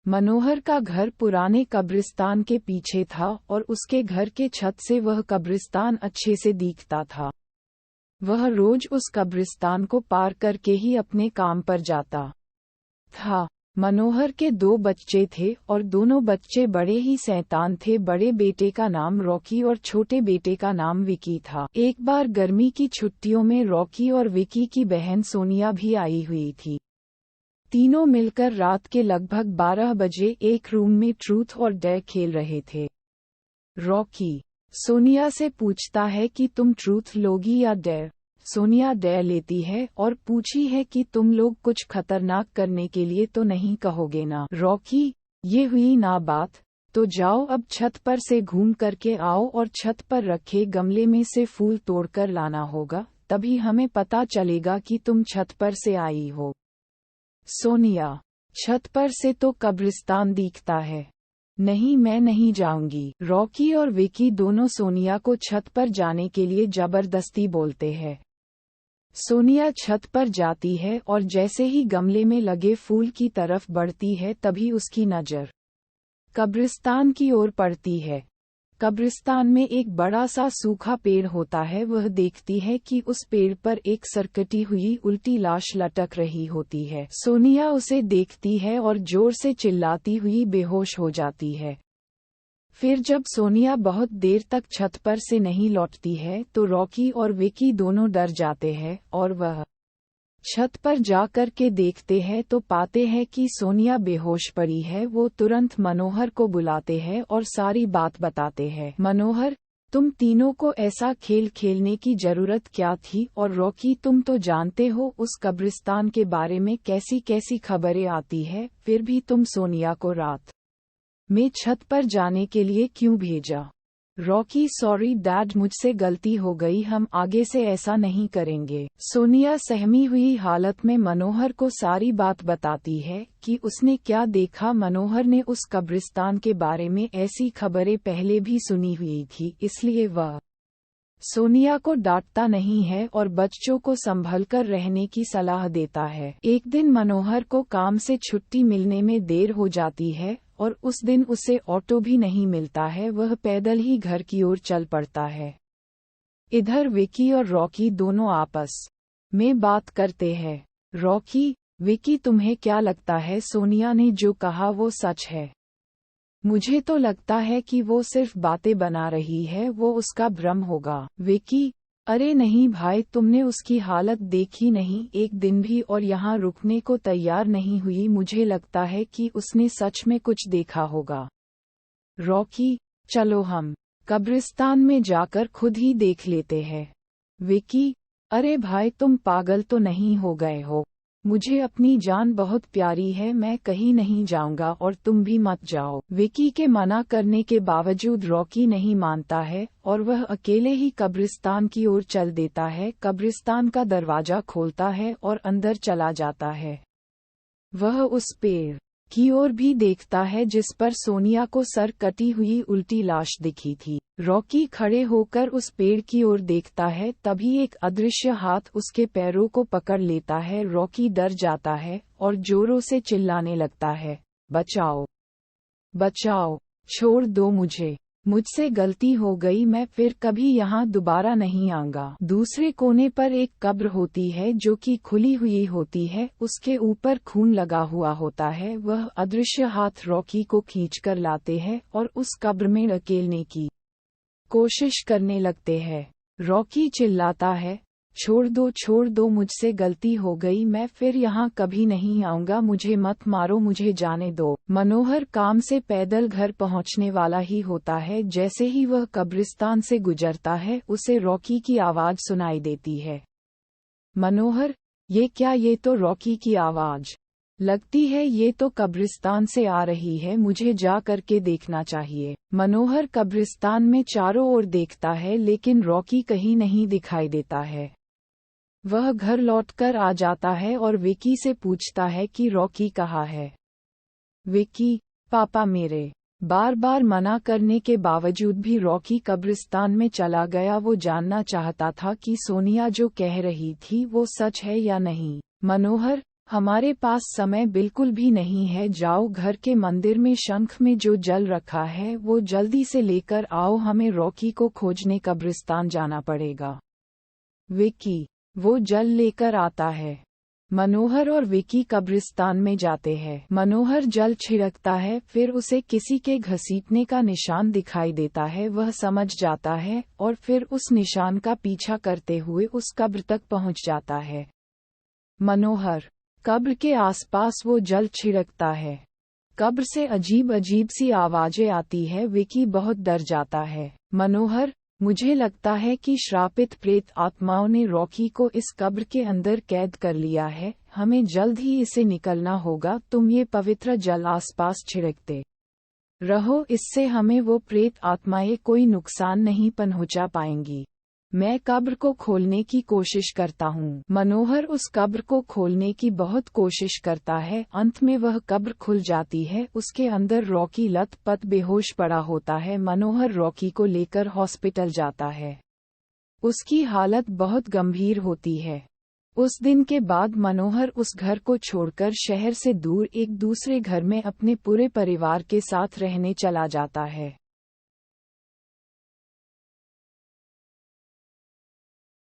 मनोहर का घर पुराने कब्रिस्तान के पीछे था और उसके घर के छत से वह कब्रिस्तान अच्छे से दिखता था। वह रोज उस कब्रिस्तान को पार करके ही अपने काम पर जाता था। मनोहर के 2 बच्चे थे और दोनों बच्चे बड़े ही शैतान थे। बड़े बेटे का नाम रॉकी और छोटे बेटे का नाम विकी था। एक बार गर्मी की छुट्टियों में रॉकी और विकी की बहन सोनिया भी आई हुई थी। तीनों मिलकर रात के लगभग 12 बजे एक रूम में ट्रूथ और डेयर खेल रहे थे। रॉकी सोनिया से पूछता है कि तुम ट्रूथ लोगी या डेयर। सोनिया डेयर लेती है और पूछी है कि तुम लोग कुछ खतरनाक करने के लिए तो नहीं कहोगे ना। रॉकी, ये हुई ना बात, तो जाओ अब छत पर से घूम करके आओ और छत पर रखे गमले में से फूल तोड़कर लाना होगा, तभी हमें पता चलेगा कि तुम छत पर से आई हो। सोनिया, छत पर से तो कब्रिस्तान दिखता है। नहीं, मैं नहीं जाऊंगी। रॉकी और विकी दोनों सोनिया को छत पर जाने के लिए जबरदस्ती बोलते हैं। सोनिया छत पर जाती है और जैसे ही गमले में लगे फूल की तरफ बढ़ती है तभी उसकी नज़र कब्रिस्तान की ओर पड़ती है। कब्रिस्तान में एक बड़ा सा सूखा पेड़ होता है। वह देखती है कि उस पेड़ पर एक सरकटी हुई उल्टी लाश लटक रही होती है। सोनिया उसे देखती है और जोर से चिल्लाती हुई बेहोश हो जाती है। फिर जब सोनिया बहुत देर तक छत पर से नहीं लौटती है तो रॉकी और विकी दोनों डर जाते हैं और वह छत पर जाकर के देखते हैं तो पाते हैं कि सोनिया बेहोश पड़ी है। वो तुरंत मनोहर को बुलाते हैं और सारी बात बताते हैं। मनोहर, तुम तीनों को ऐसा खेल खेलने की जरूरत क्या थी? और रॉकी, तुम तो जानते हो उस कब्रिस्तान के बारे में कैसी कैसी खबरें आती है, फिर भी तुम सोनिया को रात में छत पर जाने के लिए क्यों भेजा? रॉकी, सॉरी डैड, मुझसे गलती हो गई, हम आगे से ऐसा नहीं करेंगे। सोनिया सहमी हुई हालत में मनोहर को सारी बात बताती है कि उसने क्या देखा। मनोहर ने उस कब्रिस्तान के बारे में ऐसी खबरें पहले भी सुनी हुई थी, इसलिए वह सोनिया को डांटता नहीं है और बच्चों को संभलकर रहने की सलाह देता है। एक दिन मनोहर को काम से छुट्टी मिलने में देर हो जाती है और उस दिन उसे ऑटो भी नहीं मिलता है। वह पैदल ही घर की ओर चल पड़ता है। इधर विकी और रॉकी दोनों आपस में बात करते हैं। रॉकी, विकी, तुम्हें क्या लगता है सोनिया ने जो कहा वो सच है? मुझे तो लगता है कि वो सिर्फ बातें बना रही है, वो उसका भ्रम होगा। विकी, अरे नहीं भाई, तुमने उसकी हालत देखी नहीं, एक दिन भी और यहाँ रुकने को तैयार नहीं हुई। मुझे लगता है कि उसने सच में कुछ देखा होगा। रॉकी, चलो हम कब्रिस्तान में जाकर खुद ही देख लेते हैं। विकी, अरे भाई, तुम पागल तो नहीं हो गए हो? मुझे अपनी जान बहुत प्यारी है, मैं कहीं नहीं जाऊंगा और तुम भी मत जाओ। विकी के मना करने के बावजूद रॉकी नहीं मानता है और वह अकेले ही कब्रिस्तान की ओर चल देता है। कब्रिस्तान का दरवाजा खोलता है और अंदर चला जाता है। वह उस पेड़ की ओर भी देखता है जिस पर सोनिया को सर कटी हुई उल्टी लाश दिखी थी। रॉकी खड़े होकर उस पेड़ की ओर देखता है, तभी एक अदृश्य हाथ उसके पैरों को पकड़ लेता है। रॉकी डर जाता है और जोरों से चिल्लाने लगता है, बचाओ, बचाओ, छोड़ दो मुझे, मुझसे गलती हो गई, मैं फिर कभी यहाँ दोबारा नहीं आऊंगा। दूसरे कोने पर एक कब्र होती है जो कि खुली हुई होती है, उसके ऊपर खून लगा हुआ होता है। वह अदृश्य हाथ रॉकी को खींचकर लाते हैं और उस कब्र में धकेलने की कोशिश करने लगते हैं। रॉकी चिल्लाता है, छोड़ दो, मुझसे गलती हो गई, मैं फिर यहाँ कभी नहीं आऊंगा, मुझे मत मारो, मुझे जाने दो। मनोहर काम से पैदल घर पहुँचने वाला ही होता है। जैसे ही वह कब्रिस्तान से गुजरता है उसे रॉकी की आवाज सुनाई देती है। मनोहर, ये क्या? ये तो रॉकी की आवाज लगती है, ये तो कब्रिस्तान से आ रही है, मुझे जा करके देखना चाहिए। मनोहर कब्रिस्तान में चारों ओर देखता है लेकिन रॉकी कहीं नहीं दिखाई देता है। वह घर लौटकर आ जाता है और विकी से पूछता है कि रॉकी कहाँ है। विकी, पापा मेरे। बार बार मना करने के बावजूद भी रॉकी कब्रिस्तान में चला गया। वो जानना चाहता था कि सोनिया जो कह रही थी वो सच है या नहीं। मनोहर, हमारे पास समय बिल्कुल भी नहीं है, जाओ घर के मंदिर में शंख में जो जल रखा है वो जल्दी से लेकर आओ, हमें रॉकी को खोजने कब्रिस्तान जाना पड़ेगा। विकी वो जल लेकर आता है। मनोहर और विकी कब्रिस्तान में जाते हैं। मनोहर जल छिड़कता है, फिर उसे किसी के घसीटने का निशान दिखाई देता है, वह समझ जाता है और फिर उस निशान का पीछा करते हुए उस कब्र तक पहुंच जाता है। मनोहर कब्र के आसपास वो जल छिड़कता है। कब्र से अजीब अजीब सी आवाजें आती है। विकी बहुत डर जाता है। मनोहर मुझे लगता है कि श्रापित प्रेत आत्माओं ने रॉकी को इस कब्र के अंदर कैद कर लिया है, हमें जल्द ही इसे निकलना होगा, तुम ये पवित्र जल आसपास छिड़कते रहो, इससे हमें वो प्रेत आत्माएं कोई नुकसान नहीं पहुंचा पाएंगी। मैं कब्र को खोलने की कोशिश करता हूँ। मनोहर उस कब्र को खोलने की बहुत कोशिश करता है। अंत में वह कब्र खुल जाती है। उसके अंदर रॉकी लत-पत बेहोश पड़ा होता है। मनोहर रॉकी को लेकर हॉस्पिटल जाता है। उसकी हालत बहुत गंभीर होती है। उस दिन के बाद मनोहर उस घर को छोड़कर शहर से दूर एक दूसरे घर में अपने पूरे परिवार के साथ रहने चला जाता है।